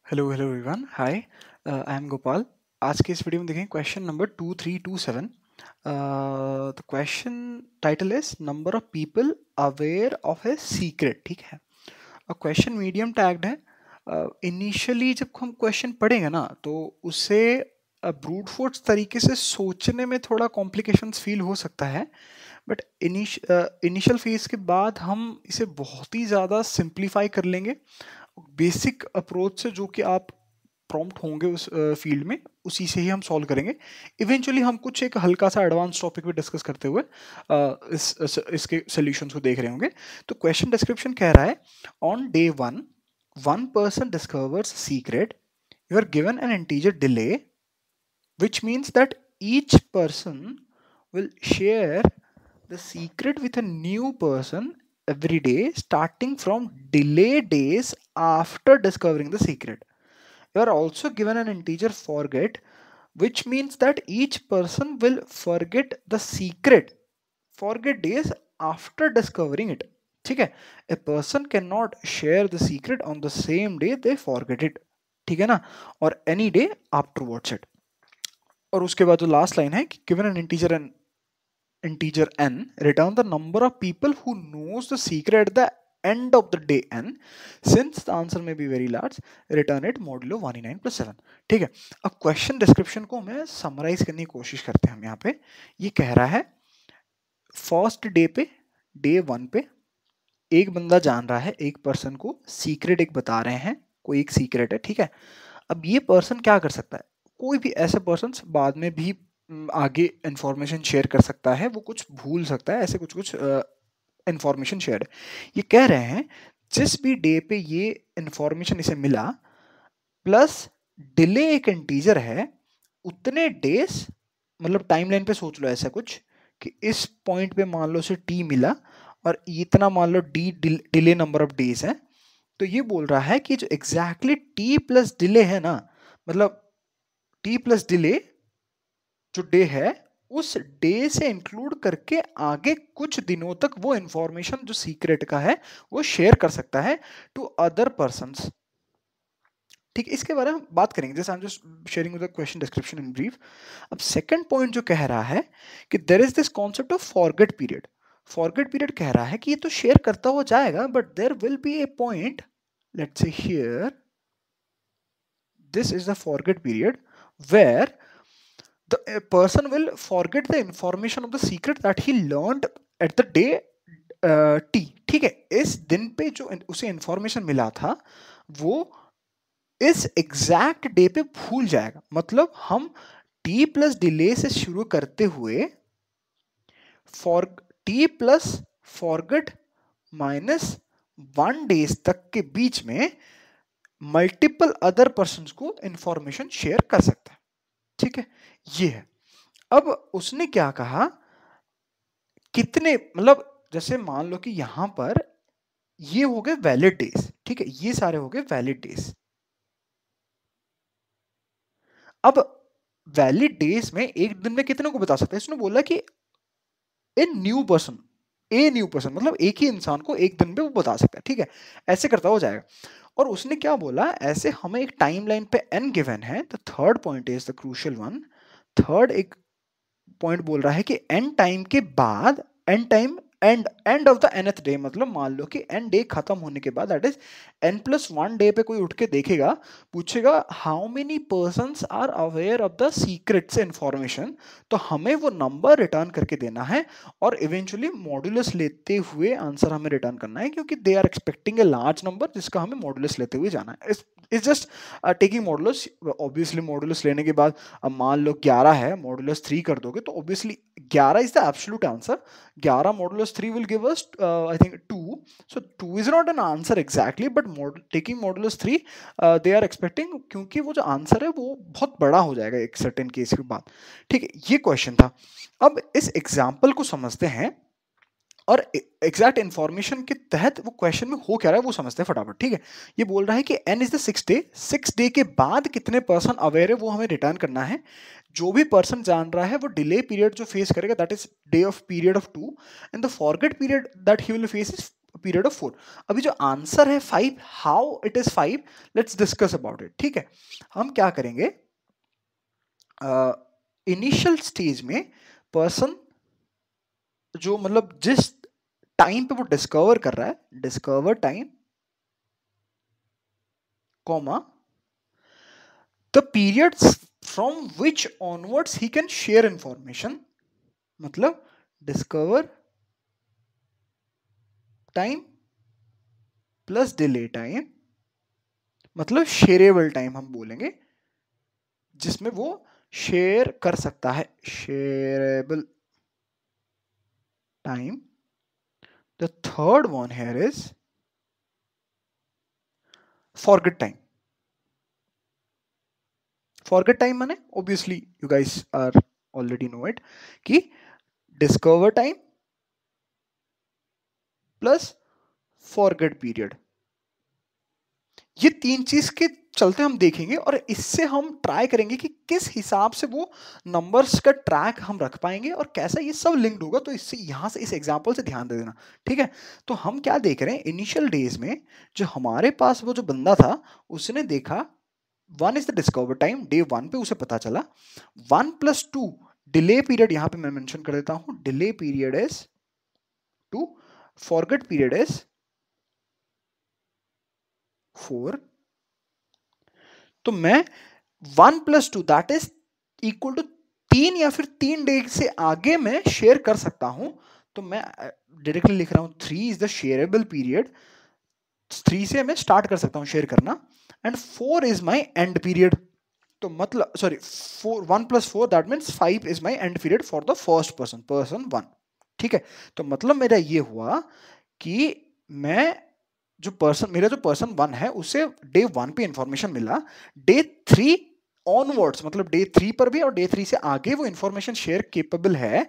Hello hello everyone, hi. I am Gopal. आज के इस वीडियो में देखेंगे question number 2327। The question title is number of people aware of a secret. ठीक है, और क्वेश्चन मीडियम टैग्ड है। इनिशियली जब हम क्वेश्चन पढ़ेंगे ना तो उसे ब्रूट फोर्स तरीके से सोचने में थोड़ा कॉम्प्लिकेशंस फील हो सकता है, बट इनिशियल फेज के बाद हम इसे बहुत ही ज़्यादा सिंप्लीफाई कर लेंगे। बेसिक अप्रोच से जो कि आप प्रॉम्प्ट होंगे उस फील्ड में, उसी से ही हम सॉल्व करेंगे। इवेंचुअली हम कुछ एक हल्का सा एडवांस टॉपिक पे डिस्कस करते हुए इसके सॉल्यूशंस को देख रहे होंगे। तो क्वेश्चन डिस्क्रिप्शन कह रहा है, on day one one person discovers secret, you are given an integer delay which means that each person will share the secret with a new person every day starting from delay days after discovering the secret. You are also given an integer forget, which means that each person will forget days after discovering it. ठीक है, a person cannot share the secret on the same day they forget it, ठीक है ना, और any day afterwards it. और उसके बाद जो लास्ट लाइन है कि given an integer n, return the number of people who knows the secret at the end of the day n. Since the answer may be very large, return it modulo 199 plus 7. ठीक है, अब question description को मैं summarise करने की कोशिश करते हैं। हम यहाँ पे ये कह रहा है, फर्स्ट डे पे, डे वन पे एक बंदा जान रहा है, एक पर्सन को सीक्रेट एक बता रहे हैं, कोई एक सीक्रेट है। ठीक है, अब ये पर्सन क्या कर सकता है, कोई भी ऐसे पर्सन बाद में भी आगे इंफॉर्मेशन शेयर कर सकता है, वो कुछ भूल सकता है, ऐसे कुछ कुछ इंफॉर्मेशन शेयर है। ये कह रहे हैं जिस भी डे पे ये इंफॉर्मेशन इसे मिला प्लस डिले एक इंटीजर है, उतने डेज, मतलब टाइमलाइन पे सोच लो ऐसा कुछ कि इस पॉइंट पे मान लो उसे टी मिला और इतना मान लो D delay number of days है। तो ये बोल रहा है कि जो एग्जैक्टली टी प्लस डिले है ना, मतलब टी प्लस डिले जो डे है उस डे से इंक्लूड करके आगे कुछ दिनों तक वो इंफॉर्मेशन जो सीक्रेट का है वो शेयर कर सकता है टू अदर पर्संस। ठीक है, इसके बारे में बात करेंगे, जैसे I am just sharing the question description in brief. अब सेकंड पॉइंट जो कह रहा है कि there is this concept of forget period. Forget period कह रहा है कि ये तो शेयर करता हुआ जाएगा, but there will be a point, let's say here this is the forget period where the a person will forget the information of the secret that he learned at the day t। ठीक है, इस दिन पे जो उसे information मिला था वो इस एग्जैक्ट डे पे भूल जाएगा। मतलब हम t प्लस डिले से शुरू करते हुए for T plus forget minus 1 days तक के बीच में मल्टीपल अदर पर्संस को इंफॉर्मेशन शेयर कर सकता है। ठीक है, ये है। अब उसने क्या कहा, कितने, मतलब जैसे मान लो कि यहां पर ये हो गए वैलिड डेज। ठीक है, ये सारे हो गए वैलिड डेज। अब वैलिड डेज में एक दिन में कितने को बता सकता है, इसने बोला कि ए न्यू पर्सन, मतलब एक ही इंसान को एक दिन में वो बता सकता है। ठीक है, ऐसे करता हो जाएगा। और उसने क्या बोला, ऐसे हमें एक टाइमलाइन पे n गिवन है। तो third point is the crucial one. Third एक पॉइंट बोल रहा है कि n टाइम के बाद, n time and of the nth day, मतलब मान लो कि n डे खत्म होने के बाद, दैट इज n+1 डे पे कोई उठ के देखेगा, पूछेगा how many persons are aware of the secrets information, तो हमें वो नंबर रिटर्न करके देना है और इवेंचुअली मॉड्यूलस लेते हुए आंसर हमें रिटर्न करना है, क्योंकि they are expecting a large number जिसका हमें मॉड्यूलस लेते हुए जाना है। It's just taking modulus. Obviously modulus लेने के बाद अब मान लो 11 है, मॉड्यूलस 3 कर दोगे तो obviously 11 is the absolute answer. 11 modulus 3 will give us I think 2. So 2 is not an answer exactly, but taking modulus 3 they are expecting, क्योंकि वो जो आंसर है वो बहुत बड़ा हो जाएगा एक सर्टेन केस के बाद। ठीक है, ये क्वेश्चन था। अब इस एग्जाम्पल को समझते हैं और एग्जैक्ट इंफॉर्मेशन के तहत वो क्वेश्चन में हो क्या रहा है वो समझते हैं फटाफट। ठीक है, ये बोल रहा है कि n is the 6th day, 6th day के बाद कितने पर्सन अवेयर है वो हमें रिटर्न करना है। जो भी पर्सन जान रहा है वो डिले पीरियड जो फेस करेगा that is day of period of 2, and the forget period that he will face is period of 4। अभी जो आंसर है 5, how it is 5, let's discuss about it. ठीक है, हम क्या करेंगे, इनिशियल स्टेज में पर्सन जो मतलब जिस टाइम पे वो डिस्कवर कर रहा है, discover time comma the periods from which onwards ही कैन शेयर इंफॉर्मेशन, मतलब discover time plus delay time, मतलब शेयरेबल टाइम हम बोलेंगे, जिसमें वो शेयर कर सकता है, shareable time. The third one here is forget time. Forget time माने obviously you guys are already know it कि discover time plus forget period, ये तीन चीज के चलते हम देखेंगे और इससे हम ट्राई करेंगे कि किस हिसाब से वो नंबर्स का ट्रैक हम रख पाएंगे और कैसा ये सब लिंक्ड होगा। तो इससे यहां से इस एग्जांपल से ध्यान दे देना। ठीक है, तो हम क्या देख रहे हैं, इनिशियल डेज में जो हमारे पास वो जो बंदा था उसने देखा 1 is the discover time, day 1 पे उसे पता चला 1 + 2 डिले पीरियड, यहां पे मैं मेंशन कर देता हूं, delay period is 2, forget period is 4। तो मैं 1 + 2 दैट इज इक्वल टू 3 या फिर 3 डे से आगे मैं शेयर कर सकता हूं। तो मैं डायरेक्टली लिख रहा हूं 3 इज द शेयरेबल पीरियड, 3 से मैं स्टार्ट कर सकता हूं शेयर करना, and 4 is my and period. तो मतलब sorry 1 + 4 that means 5 is my and period for the first person, person 1। ठीक है, तो मतलब मेरा ये हुआ कि मैं जो पर्सन, मेरा जो पर्सन 1 है उसे डे 1 पे इंफॉर्मेशन मिला, डे 3 ऑनवर्ड्स मतलब डे 3 पर भी और डे 3 से आगे वो इंफॉर्मेशन शेयर केपेबल है,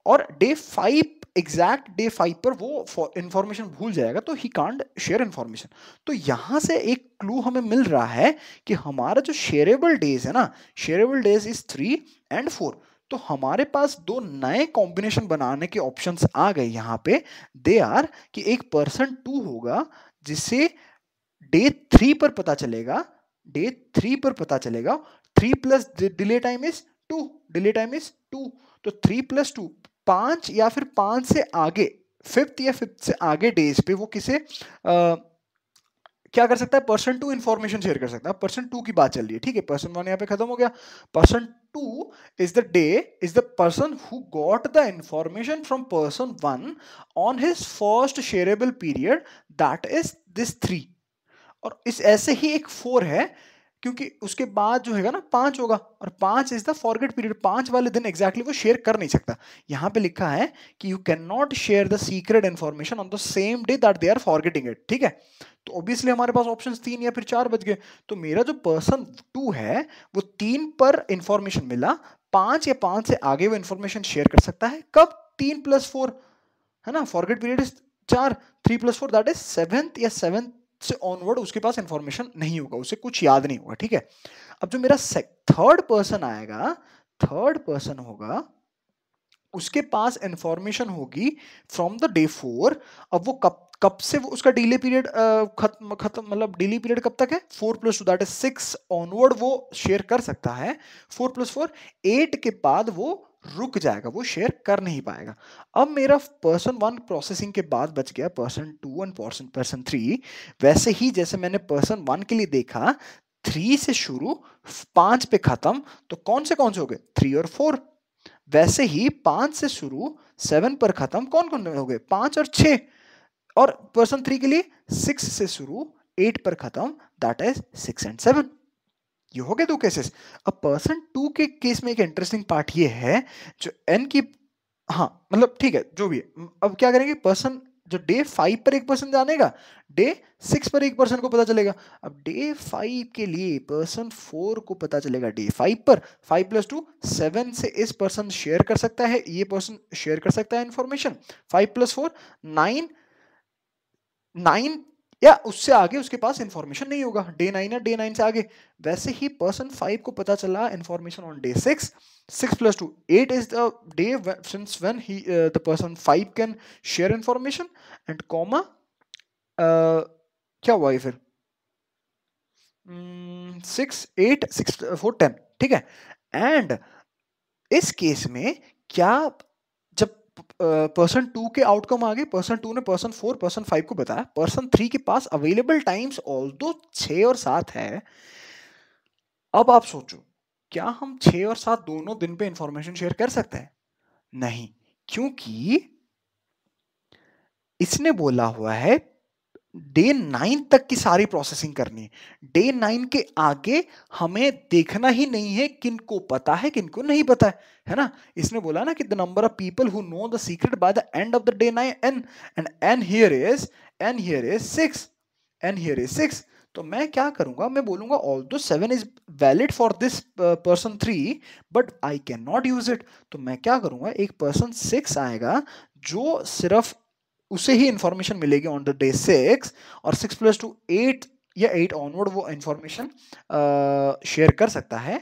और डे 5 एग्जैक्ट डे 5 पर वो इंफॉर्मेशन भूल जाएगा तो ही कांट शेयर इंफॉर्मेशन। तो यहां से एक क्लू हमें मिल रहा है कि हमारा जो शेयरेबल डेज है ना, शेयरेबल डेज इज 3 एंड 4। तो हमारे पास दो नए कॉम्बिनेशन बनाने के ऑप्शंस आ गए यहां पे। दे आर कि एक पर्सन 2 होगा जिसे डे 3 पर पता चलेगा, डे 3 पर पता चलेगा 3 plus delay time is 2, delay time is 2। तो 3 + 2 5 या फिर 5 से आगे, फिफ्थ या फिफ्थ से आगे डेज पे वो किसे क्या कर सकता है, पर्सन 2 इंफॉर्मेशन शेयर कर सकता है। पर्सन 2 की बात चल रही है, ठीक है, पर्सन 1 यहाँ पे खत्म हो गया। Person 2 is the day is the person who got the information from person 1 on his first shareable period that is this 3। और इस ऐसे ही एक 4 है क्योंकि उसके बाद जो है ना 5 होगा, और 5 इज द फॉरगेट पीरियड, 5 वाले दिन एग्जैक्टली वो शेयर कर नहीं सकता। यहां पे लिखा है कि you can not share the secret information on the same day that they are forgetting it. ठीक है, तो ऑब्वियसली हमारे पास ऑप्शंस 3 या फिर 4 बच गए। तो मेरा जो पर्सन 2 है वो 3 पर इंफॉर्मेशन मिला, 5 या 5 से आगे वो इंफॉर्मेशन शेयर कर सकता है। कब, 3 + 4 है ना, forget period is 4, 3 + 4 that is 7th या 7th से ऑनवर्ड उसके पास इंफॉर्मेशन नहीं होगा, उसे कुछ याद नहीं होगा। ठीक है, अब जो मेरा थर्ड पर्सन आएगा, थर्ड पर्सन होगा उसके पास इंफॉर्मेशन होगी फ्रॉम द डे 4। अब वो कब कब से वो उसका डिले पीरियड खत्म खत्म मतलब डिले पीरियड कब तक है, 4 + 2 दैट इज 6 ऑनवर्ड वो शेयर कर सकता है। 4 + 4 8 के बाद वो रुक जाएगा, वो शेयर कर नहीं पाएगा। अब मेरा पर्सन 1 प्रोसेसिंग के बाद बच गया पर्सन 2 एंड पर्सन 3। वैसे ही जैसे मैंने पर्सन 1 के लिए देखा 3 से शुरू 5 पे खत्म, तो कौन से हो गए, 3 और 4। वैसे ही 5 से शुरू 7 पर खत्म, कौन कौन हो गए, 5 और 6। और पर्सन 3 के लिए 6 से शुरू 8 पर खत्म, दैट इज 6 एंड 7। ये हो गए दो केसेस। अब पर्सन 2 के केस में एक इंटरेस्टिंग पार्ट ये है, जो एन की, हाँ मतलब ठीक है जो भी है, अब क्या करेंगे, पर्सन जो डे 5 पर एक पर्सन जानेगा, डे 6 पर एक पर्सन को पता चलेगा। अब डे 5 के लिए पर्सन 4 को पता चलेगा डे 5 पर, 5 + 2 7 से इस पर्सन शेयर कर सकता है, ये पर्सन शेयर कर सकता है इंफॉर्मेशन, 5 + 4 9, 9 या उससे आगे उसके पास इंफॉर्मेशन नहीं होगा, डे 9 या डे 9 से आगे। वैसे ही पर्सन 5 को पता चला information on day 6, 6 plus 2 8 is the day since when he the person 5 can share information, and comma क्या हुआ ये फिर 6 8 6 4 10, ठीक है। एंड इस केस में क्या, जब पर्सन 2 के आउटकम आ गए, पर्सन 2 ने पर्सन 4 पर्सन 5 को बताया, पर्सन 3 के पास अवेलेबल टाइम्स ऑल्दो 6 और 7 है। अब आप सोचो, क्या हम 6 और 7 दोनों दिन पे इंफॉर्मेशन शेयर कर सकते हैं? नहीं, क्योंकि इसने बोला हुआ है डे 9 तक की सारी प्रोसेसिंग करनी है। डे 9 के आगे हमें देखना ही नहीं है किनको पता है किनको नहीं पता है ना। इसने बोला ना कि the number of people who know the secret by the end of the day 9 and here is 6 and here is 6। तो मैं क्या करूंगा, मैं बोलूंगा although 7 is valid for this person 3 but I can not use it. तो मैं क्या करूंगा, एक पर्सन 6 आएगा जो सिर्फ उसे ही इंफॉर्मेशन मिलेगी ऑन ड डे 6, और 6 plus 2 8 या 8 ऑनवर्ड वो इंफॉर्मेशन शेयर कर सकता है।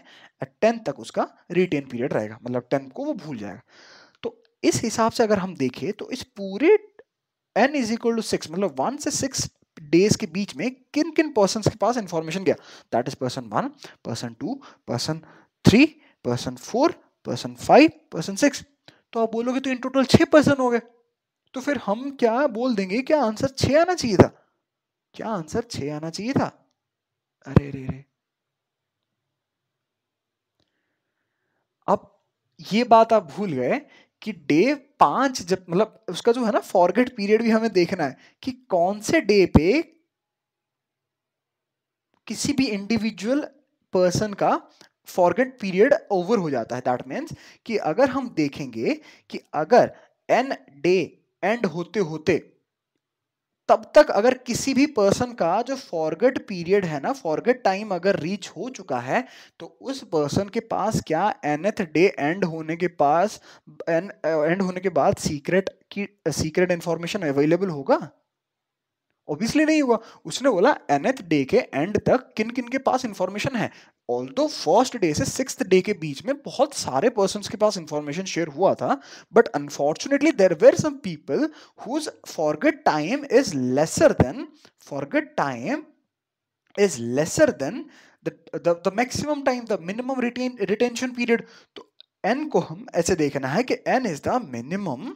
10 तक उसका रिटेन पीरियड रहेगा, मतलब 10 को वो भूल जाएगा। तो इस हिसाब से अगर हम देखें तो इस पूरे n इज इक्वल टू 6, मतलब 1 से 6 डेज के बीच में किन किन पर्सन के पास इंफॉर्मेशन गया, that is person 1 person 2 person 3 person 4 person 5 person 6। तो आप बोलोगे तो इन टोटल 6 पर्सन हो गए। तो फिर हम क्या बोल देंगे, क्या आंसर 6 आना चाहिए था? क्या आंसर 6 आना चाहिए था? अरे रे रे। अब ये बात आप भूल गए कि डे 5 जब, मतलब उसका जो है ना फॉरगेट पीरियड भी हमें देखना है कि कौन से डे पे किसी भी इंडिविजुअल पर्सन का फॉरगेट पीरियड ओवर हो जाता है। दैट मीन्स कि अगर हम देखेंगे कि अगर एन डे एंड होते होते तब तक अगर किसी भी पर्सन का जो फॉरगेट पीरियड है ना, फॉरगेट टाइम अगर रीच हो चुका है, तो उस पर्सन के पास क्या nth डे एंड होने के पास एंड होने के बाद सीक्रेट इंफॉर्मेशन अवेलेबल होगा? ऑब्वियसली नहीं हुआ। उसने बोला nth डे के एंड तक किन किन के पास इंफॉर्मेशन है। ऑल्दो फर्स्ट डे से 6th डे के बीच में बहुत सारे पर्सन्स के पास इंफॉर्मेशन शेयर हुआ था, but unfortunately there were some people whose forget time is lesser than the maximum time, the minimum retention period. तो n को हम ऐसे देखना है कि n is the minimum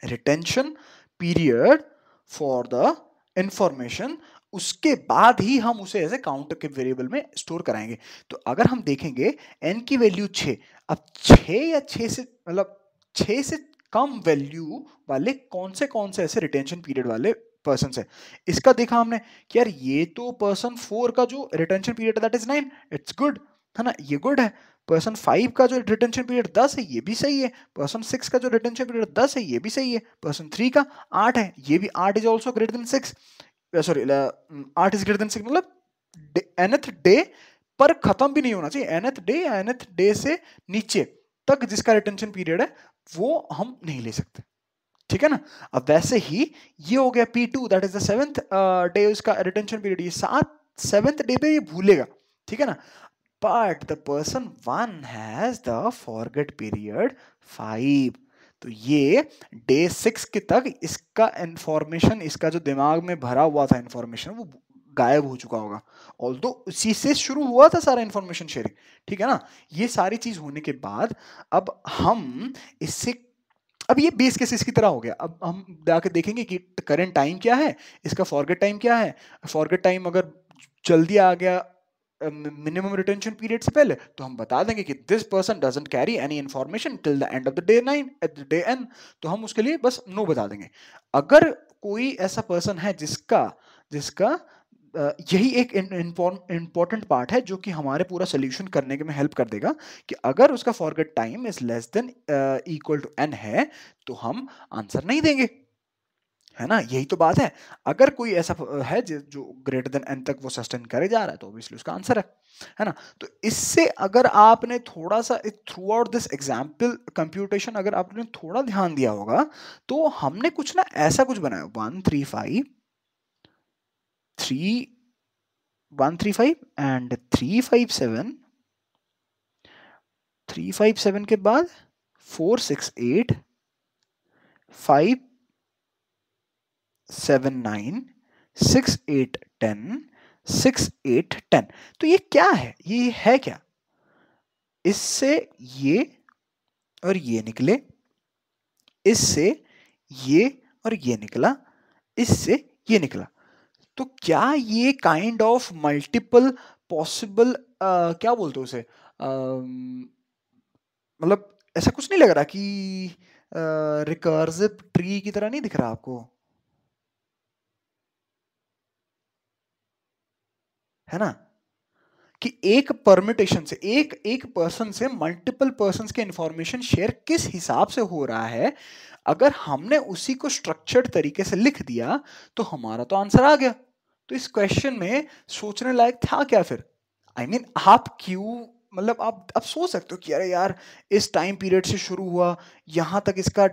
retention period for the information, उसके बाद ही हम उसे ऐसे काउंट के वेरिएबल में स्टोर कराएंगे। तो अगर हम देखेंगे n की वैल्यू 6, अब 6 या 6 से मतलब 6 से कम वैल्यू वाले कौन से ऐसे रिटेंशन पीरियड वाले पर्सन है, इसका देखा हमने कि यार ये तो पर्सन 4 का जो retention period that is 9, it's good है ना, ये गुड है। पर्सन 5 का जो रिटेंशन पीरियड 10 है, ये भी सही है। पर्सन 6 का जो रिटेंशन पीरियड 10 है, ये भी सही है। पर्सन 3 का 8 है, ये भी 8 is also greater than 6, sorry 8 is greater than 6, मतलब nth डे पर खत्म भी नहीं होना चाहिए। nth डे से नीचे तक जिसका रिटेंशन पीरियड है वो हम नहीं ले सकते, ठीक है ना। अब वैसे ही ये हो गया P2 that is the 7th day, उसका रिटेंशन पीरियड ये 7th डे पे ये भूलेगा, ठीक है ना। But the person 1 has the forget period 5, तो ये डे 6 के तक इसका इंफॉर्मेशन, इसका जो दिमाग में भरा हुआ था इंफॉर्मेशन, वो गायब हो चुका होगा। ऑल्दो उसी से शुरू हुआ था सारा इंफॉर्मेशन शेयरिंग, ठीक है ना। ये सारी चीज होने के बाद अब हम इससे, अब ये बेस केस इसकी तरह हो गया। अब हम जाके देखेंगे कि करंट टाइम क्या है, इसका फॉरगेट टाइम क्या है। फॉरगेट टाइम अगर जल्दी आ गया मिनिमम रिटेंशन पीरियड से पहले, तो हम बता देंगे कि this person doesn't carry any information till the end of the day 9 at the day n, तो हम उसके लिए बस नो बता देंगे। अगर कोई ऐसा पर्सन है जिसका जिसका यही एक इंपॉर्टेंट पार्ट है जो कि हमारे पूरा सोल्यूशन करने के में हेल्प कर देगा, कि अगर उसका forget time is less than equal to n है, तो हम आंसर नहीं देंगे, है ना। यही तो बात है। अगर कोई ऐसा है जो ग्रेटर देन n तक वो सस्टेन करे जा रहा है, तो ऑब्वियसली उसका आंसर है ना। तो इससे अगर आपने थोड़ा सा through out this example computation अगर आपने थोड़ा ध्यान दिया होगा, तो हमने कुछ ना ऐसा कुछ बनाया 1 3 5 135 एंड 357, 357 के बाद 468, 579, 68, 10, 68, 10। तो ये क्या है, ये है क्या? इससे ये और ये निकले, इससे ये और ये निकला, इससे ये निकला। तो क्या ये काइंड ऑफ मल्टीपल पॉसिबल क्या बोलते हो उसे, मतलब ऐसा कुछ नहीं लग रहा कि रिकर्सिव ट्री की तरह नहीं दिख रहा आपको, है ना? कि एक परमिटेशन से, एक पर्सन से मल्टीपल पर्सन्स के इंफॉर्मेशन शेयर किस हिसाब से हो रहा है, अगर हमने उसी को स्ट्रक्चर्ड तरीके से लिख दिया तो हमारा तो आंसर आ गया। तो इस क्वेश्चन में सोचने लायक था क्या फिर? आई मीन आप क्यों, मतलब आप सोच सकते हो कि अरे यार इस टाइम पीरियड से शुरू हुआ, यहाँ तक इसका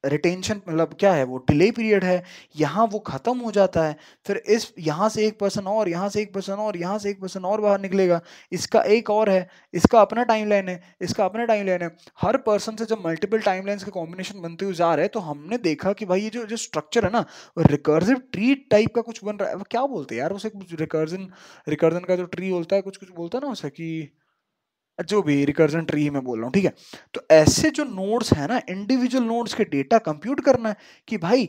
रिटेंशन मतलब क्या है, वो डिले पीरियड है, यहाँ वो खत्म हो जाता है, फिर इस यहाँ से एक पर्सन और, यहाँ से एक पर्सन और, यहाँ से एक पर्सन और बाहर निकलेगा, इसका एक और है, इसका अपना टाइमलाइन है, इसका अपना टाइमलाइन है। हर पर्सन से जब मल्टीपल टाइमलाइंस के कॉम्बिनेशन बनते हुए जा रहे हैं तो हमने देखा कि भाई ये जो जो स्ट्रक्चर है ना, रिकर्सिव ट्री टाइप का कुछ बन रहा है। वो क्या बोलते हैं यार उसे, रिकर्जन, रिकर्जन का जो ट्री होता है, कुछ कुछ बोलता है ना उसे, कि जो भी रिकर्जन ट्री में बोल रहा हूँ, ठीक है। तो ऐसे जो नोड्स है ना, इंडिविजुअल नोड्स के डेटा कंप्यूट करना है कि भाई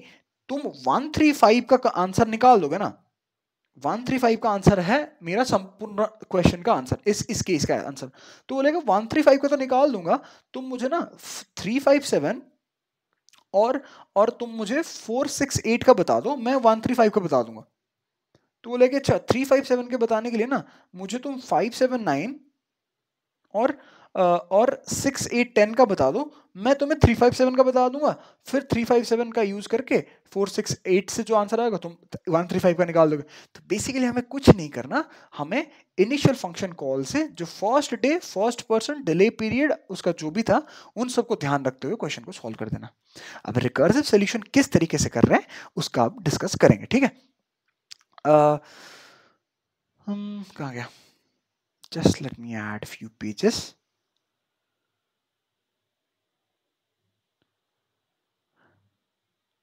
तुम 135 का आंसर निकाल दोगे ना, 135 का आंसर है मेरा संपूर्ण क्वेश्चन का आंसर, इस केस का आंसर। तो बोलेगा 135 का तो निकाल दूंगा, तुम मुझे ना 357 और तुम मुझे 468 का बता दो, मैं 135 का बता दूंगा। तो बोलेगा अच्छा 357 के बताने के लिए ना मुझे तुम 579 और 6810 का बता दो, मैं तुम्हें 357 का बता दूंगा, फिर 357 का यूज करके 468 से जो आंसर आएगा तुम 135 का निकाल दोगे। तो बेसिकली हमें कुछ नहीं करना, हमें इनिशियल फंक्शन कॉल से जो first day, first person, delay period, उसका जो भी था, उन सबको ध्यान रखते हुए क्वेश्चन को सॉल्व कर देना। अब रिकर्सिव सोल्यूशन किस तरीके से कर रहे हैं उसका आप डिस्कस करेंगे, ठीक है। हम कहाँ गया, just let me add few pages.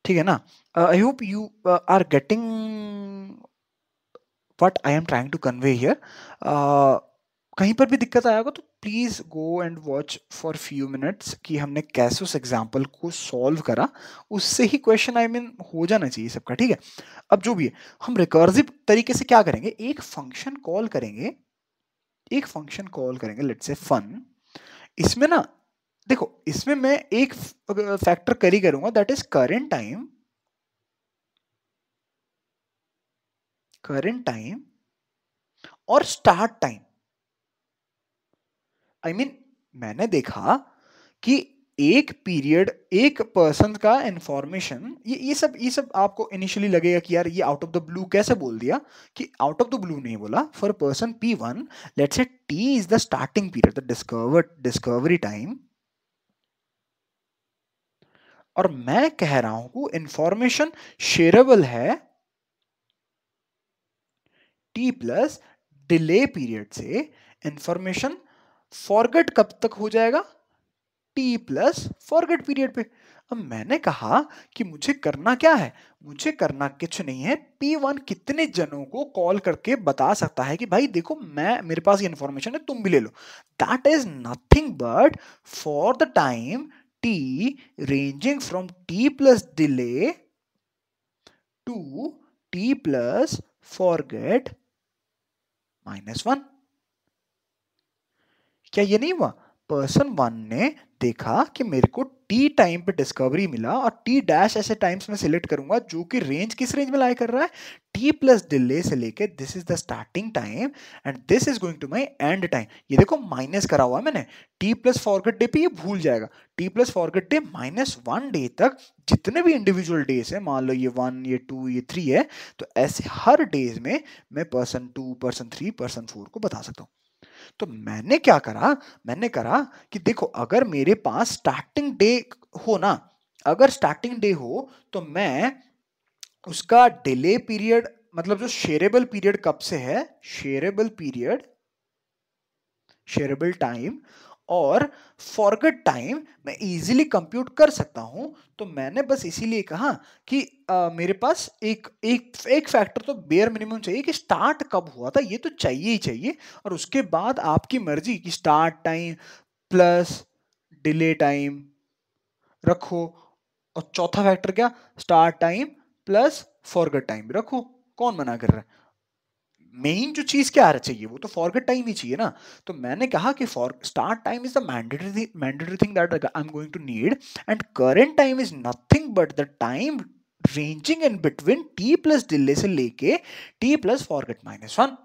ठीक है ना? I hope you are getting what I am trying to convey here. कहीं पर भी दिक्कत आएगा तो please go and watch for few minutes कि हमने कैसे उस एग्जाम्पल को सॉल्व करा, उससे ही क्वेश्चन आई मीन हो जाना चाहिए सबका, ठीक है। अब जो भी है, हम रिकर्सिव तरीके से क्या करेंगे, एक फंक्शन कॉल करेंगे, एक फंक्शन कॉल करेंगे, लेट्स से फन। इसमें ना देखो, इसमें मैं एक फैक्टर कैरी करूंगा, that is current time, current time और स्टार्ट टाइम। आई मीन मैंने देखा कि एक पीरियड, एक पर्सन का इंफॉर्मेशन, ये सब आपको इनिशियली लगेगा कि यार ये आउट ऑफ द ब्लू कैसे बोल दिया, कि आउट ऑफ द ब्लू नहीं बोला। For person P1 let's say T is the starting period, the discovery time, और मैं कह रहा हूं इंफॉर्मेशन शेयरेबल है T प्लस डिले पीरियड से, इंफॉर्मेशन फॉरगेट कब तक हो जाएगा, T प्लस फॉरगेट पीरियड पे। अब मैंने कहा कि मुझे करना क्या है, मुझे करना कुछ नहीं है, P1 कितने जनों को कॉल करके बता सकता है कि भाई देखो मैं, मेरे पास ये इंफॉर्मेशन है, तुम भी ले लो। That is nothing but for the time T ranging from T plus delay to T plus forget -1। क्या ये नहीं हुआ, पर्सन 1 ने देखा कि मेरे को टी टाइम पे डिस्कवरी मिला और टी डैश ऐसे टाइम्स में सिलेक्ट करूंगा जो कि रेंज किस रेंज में लाई कर रहा है, टी प्लस डिले से लेके this is the starting time and this is going to my end time. ये देखो माइनस करा हुआ मैंने, टी प्लस फॉरगेट डे पे ये भूल जाएगा, T plus forget day -1 day तक जितने भी इंडिविजुअल डेज है, मान लो ये 1, ये 2, ये 3 है, तो ऐसे हर डेज में मैं पर्सन 2, पर्सन 3, पर्सन 4 को बता सकता हूँ। तो मैंने क्या करा, मैंने करा कि देखो अगर मेरे पास स्टार्टिंग डे हो ना, अगर स्टार्टिंग डे हो तो मैं उसका डिले पीरियड मतलब जो शेयरेबल पीरियड कब से है, शेयरेबल पीरियड, शेयरेबल टाइम और फॉरगेट टाइम मैं इजीली कंप्यूट कर सकता हूं। तो मैंने बस इसीलिए कहा कि मेरे पास एक एक एक फैक्टर तो बेयर मिनिमम चाहिए कि स्टार्ट कब हुआ था, ये तो चाहिए ही चाहिए। और उसके बाद आपकी मर्जी कि start time plus delay time रखो, और चौथा फैक्टर क्या, start time plus forget time रखो, कौन मना कर रहा है। मेन जो चीज क्या चाहिए, वो तो फॉरगेट टाइम ही चाहिए ना। तो मैंने कहा कि for start time is the mandatory thing that I am going to need, and current time is nothing but the time ranging in between T plus delay से लेके टी प्लस फॉरगेट -1।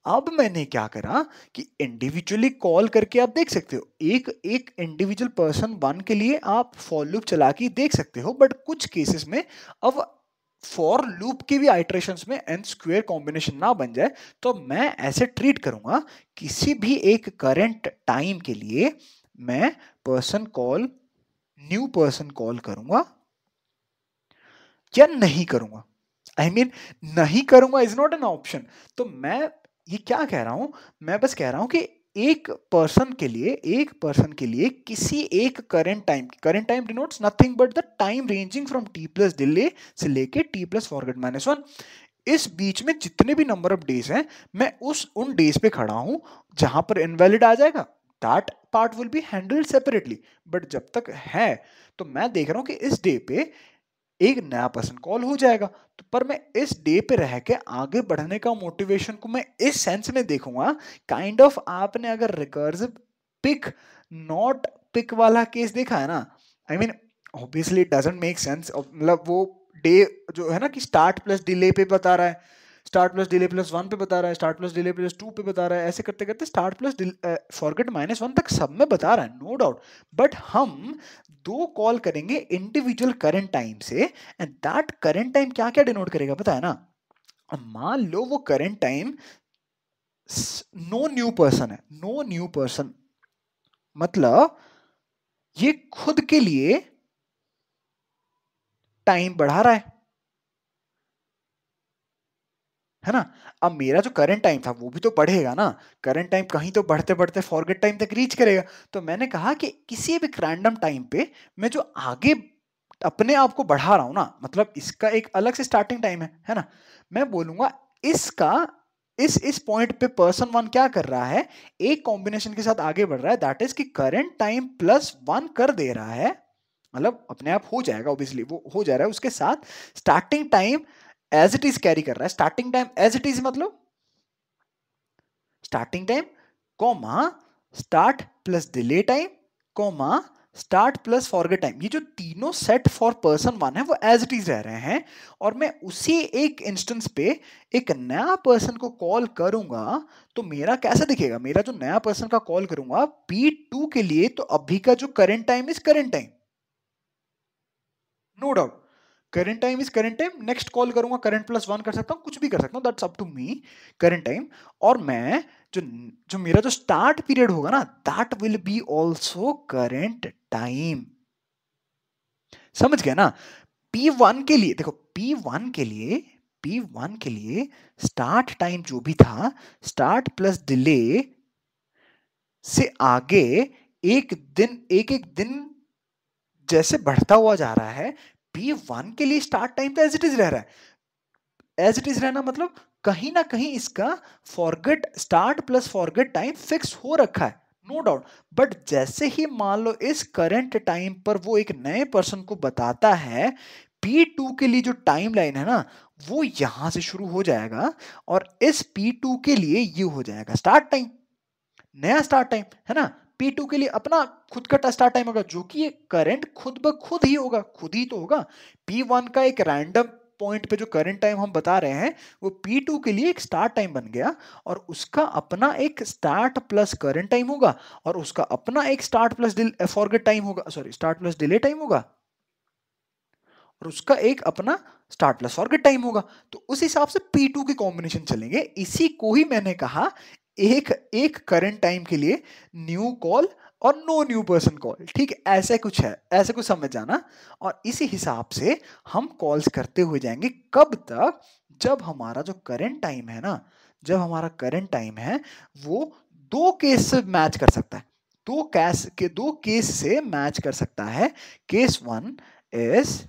अब मैंने क्या करा कि इंडिविजुअली कॉल करके आप देख सकते हो, एक एक इंडिविजुअल पर्सन 1 के लिए आप फॉर लूप चला के देख सकते हो, बट कुछ केसेस में अब फॉर लूप के भी आइटरेशंस में n स्क्वायर कॉम्बिनेशन ना बन जाए, तो मैं ऐसे ट्रीट करूंगा किसी भी एक करंट टाइम के लिए मैं person call, new person call करूंगा या नहीं करूंगा। आई मीन नहीं करूंगा इज नॉट एन ऑप्शन। तो मैं ये क्या कह रहा हूं, मैं बस कह रहा हूं कि एक पर्सन के लिए, एक पर्सन के लिए किसी एक current time denotes nothing but the time ranging from T plus delay से लेके टी प्लस फॉरगेट -1। इस बीच में जितने भी नंबर ऑफ डेज हैं, मैं उन डेज पे खड़ा हूं जहां पर इनवैलिड आ जाएगा, that part will be handled separately. But जब तक है, तो मैं देख रहा हूं कि इस डे पे एक नया पर्सन कॉल हो जाएगा, तो पर मैं इस डे पे रह के आगे बढ़ने का मोटिवेशन को मैं इस सेंस में देखूंगा, काइंड ऑफ आपने अगर रिकर्सिव पिक नॉट पिक वाला केस देखा है ना, I mean obviously it doesn't make sense. मतलब वो डे जो है ना कि स्टार्ट प्लस डिले पे बता रहा है, स्टार्ट प्लस डिले प्लस 1 पे बता रहा है, स्टार्ट प्लस डिले प्लस 2 पे बता रहा है, ऐसे करते करते स्टार्ट प्लस फॉरगेट -1 तक सब में बता रहा है, नो डाउट। बट हम दो कॉल करेंगे इंडिविजुअल करंट टाइम से, एंड दैट करंट टाइम क्या क्या डिनोट करेगा पता है ना। मान लो वो current time no new person है, नो न्यू पर्सन मतलब ये खुद के लिए टाइम बढ़ा रहा है ना। अब मेरा जो करंट टाइम था वो भी तो बढ़ेगा ना, करंट टाइम कहीं तो बढ़ते बढ़ते फॉरगेट टाइम तक रीच करेगा। तो मैंने कहा कि किसी भी रैंडम टाइम पे मैं जो आगे अपने आप को बढ़ा रहा हूं ना, मतलब इसका एक अलग से स्टार्टिंग टाइम है ना, मैं बोलूंगा इसका इस पॉइंट पे पर्सन 1 क्या कर रहा है, एक कॉम्बिनेशन के साथ आगे बढ़ रहा है, दैट इज कि करंट टाइम +1 कर दे रहा है, मतलब अपने आप हो जाएगा, ऑब्वियसली वो हो जा रहा है, उसके साथ starting time as it is carry कर रहा है। Starting time as it is मतलब starting time comma start plus delay time comma start plus forget time, ये जो तीनों सेट फॉर पर्सन 1 है वो एज इट इज रह रहे हैं। और मैं उसी एक इंस्टेंस पे एक नया पर्सन को कॉल करूंगा, तो मेरा कैसा दिखेगा, मेरा जो नया पर्सन का कॉल करूंगा P2 के लिए, तो अभी का जो current time is current time, no doubt current time is current time. Next call करूंगा करंट +1 कर सकता हूं, कुछ भी कर सकता हूं, that's up to me, current time. और मैं जो जो मेरा जो स्टार्ट पीरियड होगा ना, that will be also current time. समझ गया ना। P1 के लिए देखो, P1 के लिए स्टार्ट टाइम जो भी था, स्टार्ट प्लस डिले से आगे एक एक दिन जैसे बढ़ता हुआ जा रहा है, P1 के लिए स्टार्ट टाइम तो एज इट इज रह रहा है। एज इट इज रहना मतलब कहीं ना कहीं इसका forget start plus forget time fix हो रखा है, नो डाउट। बट जैसे ही मान लो इस करंट टाइम पर वो एक नए पर्सन को बताता है, P2 के लिए जो टाइम लाइन है ना, वो यहां से शुरू हो जाएगा, और इस P2 के लिए ये हो जाएगा स्टार्ट टाइम, नया स्टार्ट टाइम है ना। P2 के लिए अपना खुद का स्टार्ट टाइम होगा, जो कि ये करंट खुद ब खुद ही होगा, खुद ही तो होगा। P1 का एक रैंडम पॉइंट पे जो करंट टाइम हम बता रहे हैं, वो P2 के लिए एक स्टार्ट टाइम बन गया, और उसका अपना एक स्टार्ट प्लस करंट टाइम होगा, और उसका अपना एक स्टार्ट प्लस फॉरगेट टाइम होगा, sorry start plus delay time होगा, और उसका एक अपना स्टार्ट प्लस फॉरगेट टाइम होगा। तो उस हिसाब से P2 के कॉम्बिनेशन चलेंगे। इसी को ही मैंने कहा एक एक करंट टाइम के लिए न्यू कॉल और नो न्यू पर्सन कॉल, ठीक है, ऐसे कुछ है, ऐसे कुछ समझ जाना। और इसी हिसाब से हम कॉल्स करते हुए जाएंगे, कब तक, जब हमारा जो करंट टाइम है ना, जब हमारा करंट टाइम है वो दो केस से मैच कर सकता है, दो केस से मैच कर सकता है। केस वन इज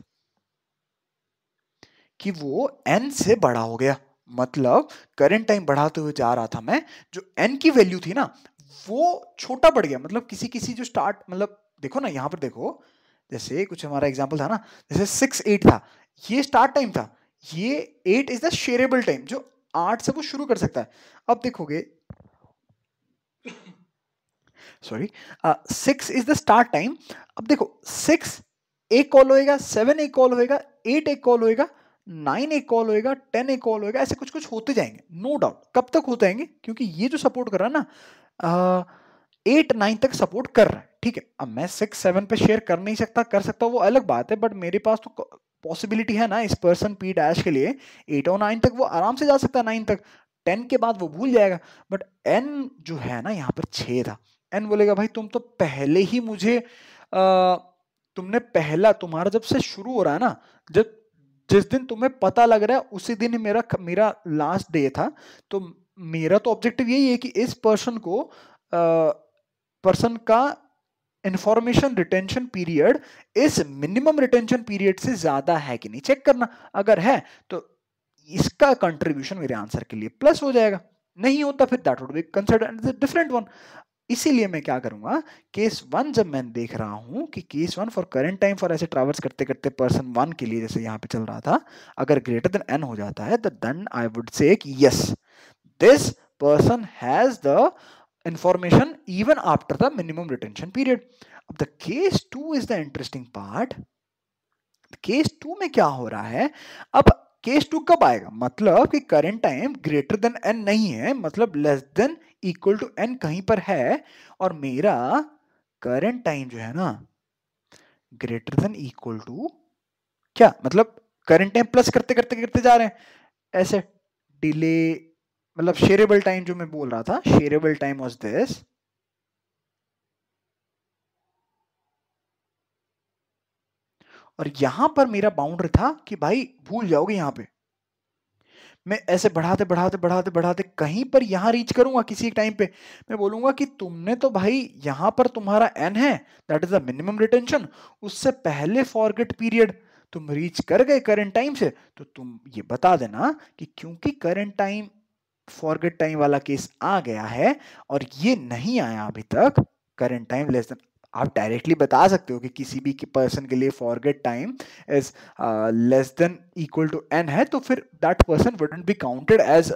कि वो n से बड़ा हो गया, मतलब करंट टाइम बढ़ाते हुए जा रहा था मैं, जो n की वैल्यू थी ना वो छोटा पड़ गया, मतलब किसी किसी जो स्टार्ट, मतलब देखो ना यहां पर देखो, जैसे कुछ हमारा एग्जांपल था ना, जैसे 6-8 था, ये स्टार्ट टाइम था, ये 8 इज द शेयरेबल टाइम, जो 8 से वो शुरू कर सकता है। अब देखोगे, sorry, 6 is the start time. अब देखो 6 एक कॉल होएगा, 7 एक कॉल होएगा, 8 एक कॉल होएगा, 9 एक कॉल होएगा, 10 एक कॉल होएगा, ऐसे कुछ कुछ होते जाएंगे, नो डाउट। कब तक होते जाएंगे, क्योंकि ये जो सपोर्ट कर रहा है ना 8-9 तक सपोर्ट कर रहा है, ठीक है। अब मैं 6-7 पे शेयर कर नहीं सकता, कर सकता वो अलग बात है, बट मेरे पास तो पॉसिबिलिटी है ना इस पर्सन पी डैश के लिए 8 और 9 तक वो आराम से जा सकता है, 9 तक, 10 के बाद वो भूल जाएगा। बट एन जो है ना यहाँ पर 6 था, एन बोलेगा भाई तुम तो पहले ही मुझे तुमने पहला, तुम्हारा जब से शुरू हो रहा है ना, जब जिस दिन तुम्हें पता लग रहा है उसी दिन मेरा मेरा लास्ट डे था, तो मेरा तो ऑब्जेक्टिव यही है कि इस पर्सन का इंफॉर्मेशन रिटेंशन पीरियड इस मिनिमम रिटेंशन पीरियड से ज्यादा है कि नहीं चेक करना, अगर है तो इसका कंट्रीब्यूशन मेरे आंसर के लिए प्लस हो जाएगा, नहीं होता फिर that would be considered different one. इसीलिए मैं क्या करूंगा, केस वन जब मैं देख रहा हूं कि case one for current time for ऐसे ट्रैवर्स करते करते पर्सन वन के लिए जैसे यहां पे चल रहा था, अगर ग्रेटर देन एन हो जाता है, then I would say yes this person has the information even after the minimum retention period. अब the case two is the interesting part. Case two में क्या हो रहा है, अब केस टू कब आएगा, मतलब कि current time greater than N नहीं है, मतलब less than equal to N कहीं पर है, और मेरा करंट टाइम जो है ना ग्रेटर देन इक्वल टू क्या, मतलब करंट टाइम प्लस करते करते करते जा रहे हैं ऐसे, डिले, मतलब शेयरेबल टाइम जो मैं बोल रहा था, शेयरेबल टाइम वाज दिस, और यहां पर मेरा बाउंड्री था कि भाई भूल जाओगे, यहां पे मैं ऐसे बढ़ाते बढ़ाते बढ़ाते बढ़ाते कहीं पर यहां रीच करूंगा किसी एक टाइम पे, मैं बोलूंगा कि तुमने तो भाई यहां पर तुम्हारा एन है, that is the minimum retention, उससे पहले फॉरगेट पीरियड तुम रीच कर गए करंट टाइम से, तो तुम ये बता देना कि क्योंकि करंट टाइम फॉरगेट टाइम वाला केस आ गया है और ये नहीं आया अभी तक करंट टाइम लेस देन, आप डायरेक्टली बता सकते हो कि किसी भी पर्सन के लिए forget time is less than equal to N है, तो फिर that person wouldn't be counted as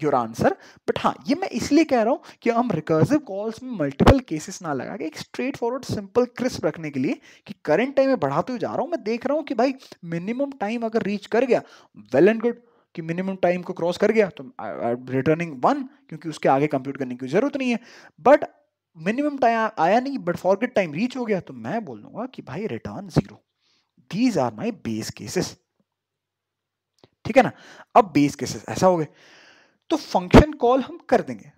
your answer. But हाँ, ये मैं इसलिए कह रहा हूं कि हम रिकर्सिव कॉल्स में मल्टीपल केसेस ना लगा के एक स्ट्रेट फॉरवर्ड सिंपल क्रिस्प रखने के लिए कि करंट टाइम में बढ़ाते हुए जा रहा हूं, मैं देख रहा हूं कि भाई मिनिमम टाइम अगर रीच कर गया, वेल एंड गुड, कि मिनिमम टाइम को क्रॉस कर गया तो रिटर्निंग वन, क्योंकि उसके आगे कंप्यूट करने की जरूरत नहीं है। बट मिनिमम टाइम आया नहीं, बट फॉरगेट टाइम रीच हो गया, तो मैं बोल दूंगा कि भाई return 0। These are my base cases, ठीक है ना। अब बेस केसेस ऐसा हो गए, तो फंक्शन कॉल हम कर देंगे।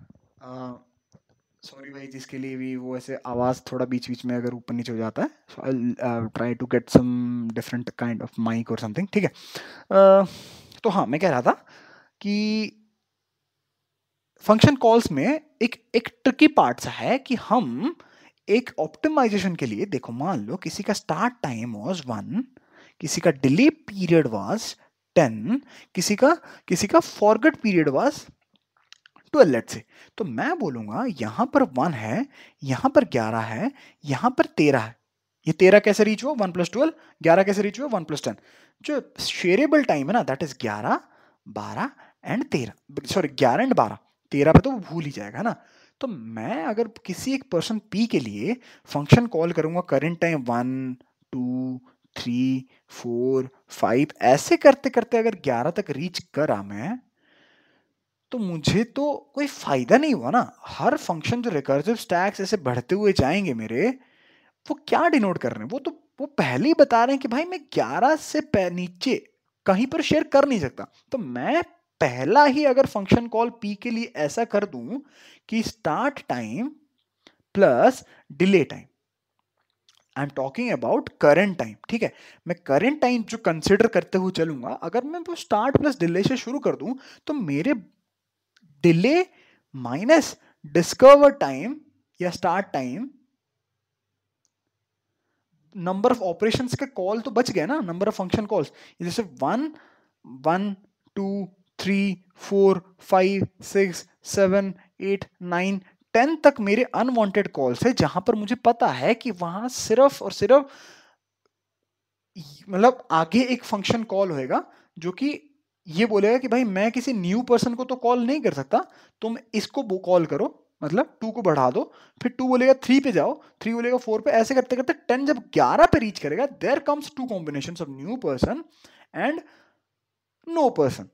सॉरी भाई जिसके लिए भी वो ऐसे आवाज थोड़ा बीच बीच में अगर ऊपर नीचे हो जाता है, so I try to get some different kind of mic और समथिंग, ठीक है। तो हाँ, मैं कह रहा था कि फंक्शन कॉल्स में एक एक ट्रिकी पार्ट सा है कि हम एक ऑप्टिमाइजेशन के लिए, देखो मान लो किसी का स्टार्ट टाइम वाज 1, किसी का डिले पीरियड वाज 10, किसी का forget period was 12 let's say, तो मैं बोलूंगा यहां पर 1 है, यहां पर 11 है, यहां पर 13 है। ये 13 कैसे रीच हुआ, 1 + 12, 11 कैसे रीच हुआ, 1 + 10। जो शेयरेबल टाइम है ना that is 11, 12 and 13, sorry 11 and 12, 13 पे तो वो भूल ही जाएगा ना। तो मैं अगर किसी एक पर्सन पी के लिए फंक्शन कॉल करूंगा करंट टाइम 1, 2, 3, 4, 5 ऐसे करते करते अगर 11 तक रीच करा मैं, तो मुझे तो कोई फायदा नहीं हुआ ना। हर फंक्शन जो रिकर्सिव स्टैक्स ऐसे बढ़ते हुए जाएंगे मेरे, वो क्या डिनोट कर रहे हैं, वो तो वो पहले ही बता रहे हैं कि भाई मैं 11 से नीचे कहीं पर शेयर कर नहीं सकता। तो मैं पहला ही अगर फंक्शन कॉल पी के लिए ऐसा कर दूं कि start time plus delay time, I am talking about current time, ठीक है। मैं करंट टाइम जो कंसिडर करते हुए चलूंगा, अगर मैं वो स्टार्ट प्लस डिले से शुरू कर दूं तो मेरे डिले माइनस डिस्कवर टाइम या start time, number of operations के कॉल तो बच गए ना, नंबर ऑफ फंक्शन कॉल्स, जैसे 1 1 2 3 4 5 6 7 8 9 10 तक मेरे अनवांटेड कॉल्स है, जहां पर मुझे पता है कि वहां सिर्फ और सिर्फ मतलब आगे एक फंक्शन कॉल होएगा जो कि ये बोलेगा कि भाई मैं किसी न्यू पर्सन को तो कॉल नहीं कर सकता, तुम इसको कॉल करो, मतलब 2 को बढ़ा दो, फिर 2 बोलेगा 3 पे जाओ, 3 बोलेगा 4 पे, ऐसे करते करते 10 जब 11 पे रीच करेगा, there comes to combinations of new person and no person.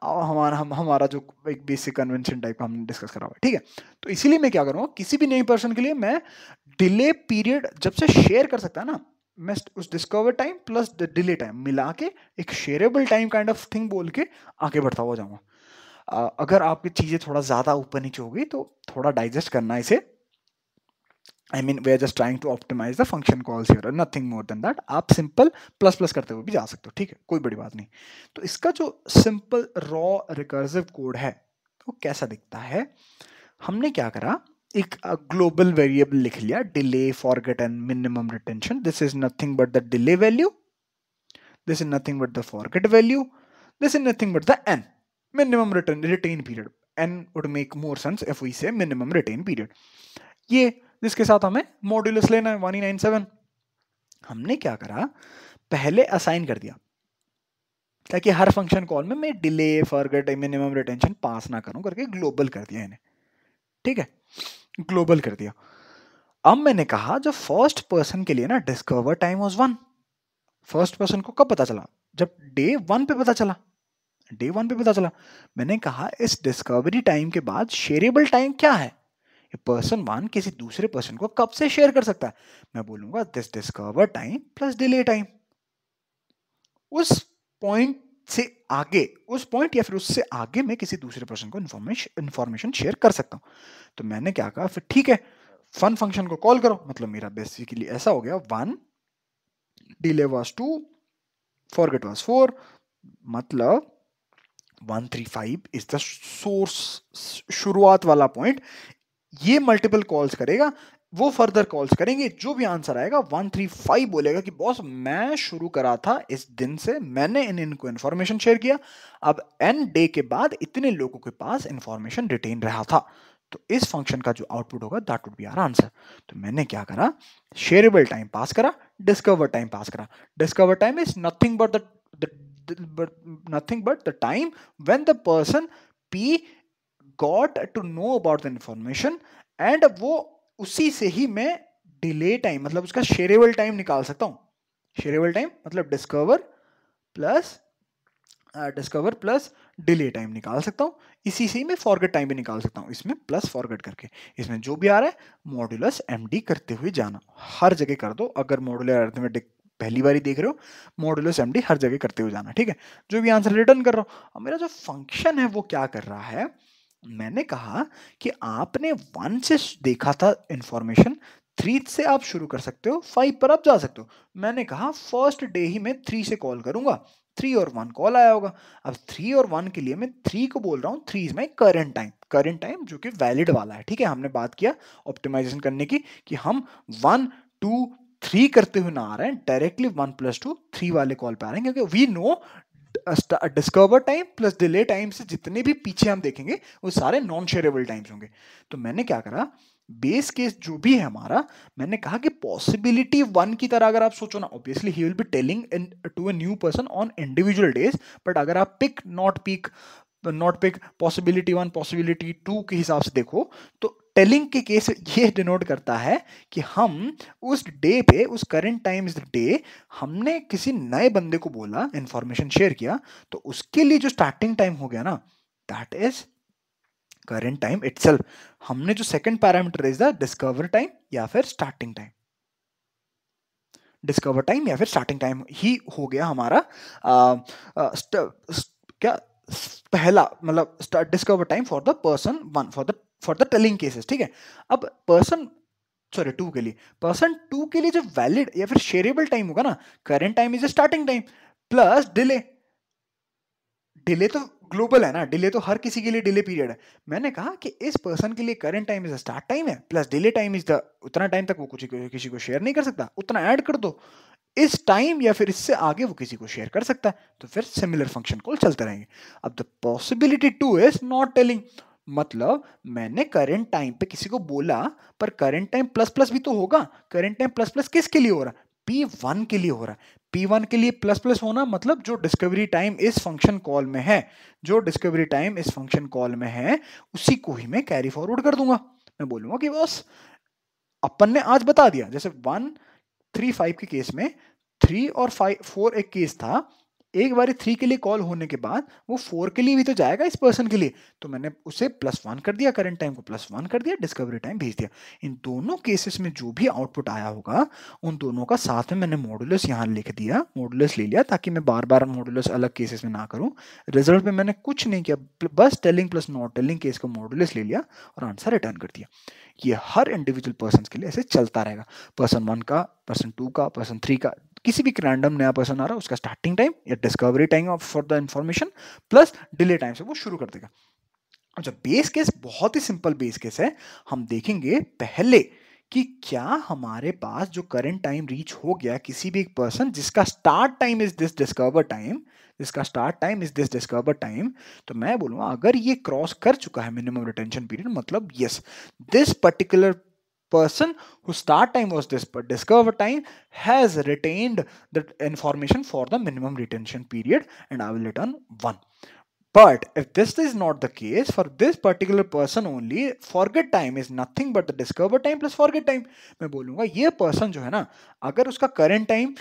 हमारा जो एक बेसिक कन्वेंशन टाइप का हमने डिस्कस करा हुआ है, ठीक है। तो इसीलिए मैं क्या करूंगा, किसी भी नई पर्सन के लिए मैं डिले पीरियड जब से शेयर कर सकता है ना, मैं उस discover time plus delay time मिला के एक shareable time kind of thing बोल के आगे बढ़ता हुआ जाऊंगा। अगर आपकी चीजें थोड़ा ज्यादा ऊपर नीचे होगी तो थोड़ा डाइजेस्ट करना इसे। I mean, we are just trying to optimize the function calls here, nothing more than that. आप सिंपल प्लस प्लस करते हुए भी जा सकते हो, ठीक है, कोई बड़ी बात नहीं। तो इसका जो सिंपल रॉ रिकर्सिव कोड है वो कैसा दिखता है, हमने क्या करा, एक ग्लोबल वेरिएबल लिख लिया, delay forget and minimum retention. This is nothing but the delay value, this is nothing but the forget value, this is nothing but the n, minimum retain period. N would make more sense if we say minimum retain period। ये जिसके साथ हमें modulus लेना है 197, हमने क्या करा, पहले असाइन कर दिया ताकि हर फंक्शन कॉल में मैं डिले फॉरगेट मिनिमम रिटेंशन पास ना करूं करके ग्लोबल कर दिया इन्हें, ठीक है, ग्लोबल कर दिया। अब मैंने कहा जब फर्स्ट पर्सन के लिए ना discover time was 1, first person को कब पता चला, जब डे 1 पे पता चला, डे 1 पे पता चला। मैंने कहा इस डिस्कवरी टाइम के बाद शेयरेबल टाइम क्या है, पर्सन 1 किसी दूसरे पर्सन को कब से शेयर कर सकता है, मैं बोलूंगा this discover time plus delay time. उस पॉइंट से आगे, उस पॉइंट या फिर उससे आगे मैं किसी दूसरे पर्सन को इंफॉर्मेशन शेयर कर सकता हूं। तो मैंने क्या कहा, फिर ठीक है फन फंक्शन को कॉल करो, मतलब मेरा बेसिकली ऐसा हो गया, 1 डिले वाज 2 फॉरगेट वाज 4, मतलब 135 इज द सोर्स, शुरुआत वाला पॉइंट। ये मल्टीपल कॉल्स करेगा, वो फर्दर कॉल्स करेंगे, जो भी आंसर आएगा 135 बोलेगा कि बॉस मैं शुरू करा था इस दिन से, मैंने इनको इंफॉर्मेशन शेयर किया, अब n डे के बाद इतने लोगों के पास इंफॉर्मेशन रिटेन रहा था, तो इस फंक्शन का जो आउटपुट होगा that would be our answer. तो मैंने क्या करा, शेयरेबल टाइम पास करा, डिस्कवर टाइम पास करा। Discover time is nothing but nothing but the time when the person P got to know about the information, and वो उसी से ही मैं डिले टाइम मतलब उसका शेयरेबल टाइम निकाल सकता हूं। शेयरेबल टाइम मतलब डिस्कवर प्लस डिले टाइम निकाल सकता हूं, इसी से ही मैं फॉरगेट टाइम भी निकाल सकता हूं, इसमें प्लस फॉरगेट करके। इसमें जो भी आ रहा है मॉड्यूलस एमडी करते हुए जाना, हर जगह कर दो, अगर मॉड्यूलर अरिथमेटिक पहली बार ही देख रहे हो मॉड्यूलस एमडी हर जगह करते हुए जाना, ठीक है, जो भी आंसर रिटर्न कर रहा हूं। अब मेरा जो फंक्शन है वो क्या कर रहा है, मैंने कहा कि आपने 1 से देखा था इंफॉर्मेशन, 3 से आप शुरू कर सकते हो, 5 पर आप जा सकते हो। मैंने कहा फर्स्ट डे ही मैं 3 से कॉल करूंगा, 3 और 1 कॉल आया होगा। अब 3 और 1 के लिए मैं 3 को बोल रहा हूँ 3 is my current time, current time जो कि वैलिड वाला है, ठीक है। हमने बात किया ऑप्टिमाइजेशन करने की कि हम 1 2 3 करते हुए ना आ रहे हैं, डायरेक्टली 1 + 2 3 वाले कॉल पे आ रहे हैं, क्योंकि we know discover time plus delay time से जितने भी पीछे हम देखेंगे वो सारे नॉन शेयरेबल टाइम्स होंगे। तो मैंने क्या करा, बेस केस जो भी है हमारा, मैंने कहा कि पॉसिबिलिटी 1 की तरह अगर आप सोचो ना, obviously he will be telling to a new person on individual days, but अगर आप pick not pick possibility 1 possibility 2 के हिसाब से देखो, तो टेलिंग के केस ये डिनोट करता है कि हम उस डे पे, उस current time is the day, हमने किसी नए बंदे को बोला, इंफॉर्मेशन शेयर किया, तो उसके लिए जो स्टार्टिंग टाइम हो गया ना, that is current time itself. हमने जो second parameter is the discover time या फिर स्टार्टिंग टाइम, डिस्कवर टाइम या फिर स्टार्टिंग टाइम ही हो गया हमारा क्या पहला, मतलब discover time for the person 1 for the telling cases, ठीक है। अब पर्सन सॉरी 2 के लिए, पर्सन 2 के लिए जो वैलिड या फिर शेयरेबल टाइम होगा ना, current time is starting time plus delay. Delay तो ग्लोबल है ना, डिले तो हर किसी के लिए डिले पीरियड है। मैंने कहा कि इस पर्सन के लिए current time is start time है plus delay time is the, उतना टाइम तक वो कुछ किसी को शेयर नहीं कर सकता, उतना ऐड कर दो इस टाइम या फिर इससे आगे वो किसी को शेयर कर सकता है, तो फिर सिमिलर फंक्शन कॉल चलते रहेंगे। अब the possibility 2 is not telling, मतलब मैंने करंट टाइम पे किसी को बोला पर करंट टाइम प्लस प्लस भी तो होगा। करंट टाइम प्लस प्लस किसके लिए हो रहा है? P1 के लिए हो रहा है। P1 के लिए प्लस प्लस होना मतलब जो डिस्कवरी टाइम इस फंक्शन कॉल में है, जो डिस्कवरी टाइम इस फंक्शन कॉल में है उसी को ही मैं कैरी फॉरवर्ड कर दूंगा। मैं बोलूंगा कि बस अपन ने आज बता दिया, जैसे 1 3 5 के केस में 3 और 5 4 एक केस था, एक बार 3 के लिए कॉल होने के बाद वो 4 के लिए भी तो जाएगा इस पर्सन के लिए, तो मैंने उसे +1 कर दिया, करंट टाइम को +1 कर दिया, डिस्कवरी टाइम भेज दिया। इन दोनों केसेस में जो भी आउटपुट आया होगा उन दोनों का साथ में मैंने मॉडुलस यहाँ लिख दिया, मॉडुलस ले लिया ताकि मैं बार बार मॉडुलस अलग केसेस में ना करूँ। रिजल्ट में मैंने कुछ नहीं किया, बस telling plus not telling case का मॉडुलस ले लिया और आंसर रिटर्न कर दिया। ये हर इंडिविजुअल पर्सन के लिए ऐसे चलता रहेगा, पर्सन 1 का, पर्सन 2 का, पर्सन 3 का, किसी भी रैंडम नया पर्सन आ रहा है उसका स्टार्टिंग टाइम या discovery time for the information plus delay time से वो शुरू कर देगा। अच्छा, बेस केस बहुत ही सिंपल बेस केस है। हम देखेंगे पहले कि क्या हमारे पास जो करंट टाइम रीच हो गया किसी भी एक पर्सन जिसका start time is this discover time, जिसका start time is this discover time, तो मैं बोलूंगा अगर ये क्रॉस कर चुका है मिनिमम रिटेंशन पीरियड, मतलब yes this particular person whose start time was this but discover time has retained the information for the minimum retention period and I will return 1. But if this is not the case, for this particular person only, forget time is nothing but the discover time plus forget time. मैं बोलूंगा ये person जो है ना, अगर उसका current time